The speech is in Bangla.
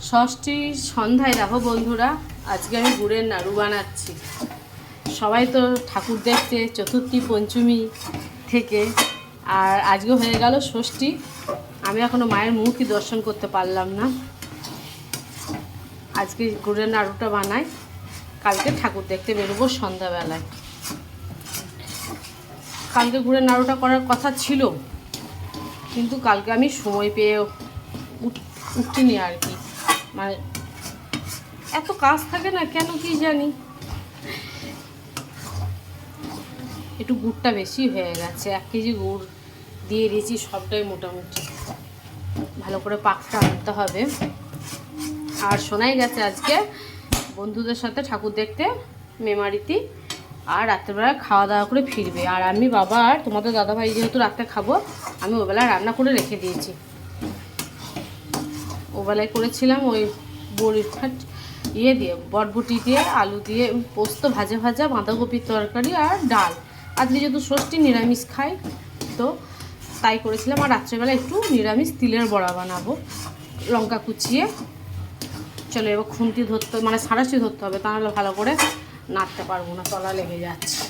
ষষ্ঠীর সন্ধ্যায় দেখো বন্ধুরা, আজকে আমি গুড়ের নাড়ু বানাচ্ছি। সবাই তো ঠাকুর দেখতে চতুর্থী পঞ্চমী থেকে, আর আজকে হয়ে গেল ষষ্ঠী। আমি এখনও মায়ের মুখই দর্শন করতে পারলাম না। আজকে গুড়ের নাড়ুটা বানাই, কালকে ঠাকুর দেখতে বেরোবো সন্ধ্যাবেলায়। কালকে গুড়ের নাড়ুটা করার কথা ছিল, কিন্তু কালকে আমি সময় পেয়ে উঠিনি আর কি। মানে এত কাজ থাকে না কেন কি জানি, একটু গুড়টা বেশি হয়ে গেছে। 1 কেজি গুড় দিয়ে দিয়েছি, সবটাই মোটামুটি ভালো করে পাকটা আনতে হবে। আর শোনাই গেছে আজকে বন্ধুদের সাথে ঠাকুর দেখতে মেমারিতে, আর রাত্রেবেলা খাওয়া দাওয়া করে ফিরবে। আর আমি বাবা আর তোমাদের দাদাভাই যেহেতু রাত্রে খাবো, আমি ওবেলা রান্না করে রেখে দিয়েছি। ওবেলায় করেছিলাম ওই বড়ি দিয়ে বটবটি দিয়ে আলু দিয়ে পোস্ত ভাজা ভাজা, বাঁধাকপির তরকারি আর ডাল। আজকে যেহেতু ষষ্ঠী নিরামিষ খাই, তো তাই করেছিলাম। আর রাত্রেবেলা একটু নিরামিষ তিলের বড়া বানাবো লঙ্কা কুচিয়ে। চলো এবার খুন্তি ধরতে, মানে সাঁড়াশি ধরতে হবে, তাহলে ভালো করে নাড়তে পারবো না, তলা লেগে যাচ্ছে।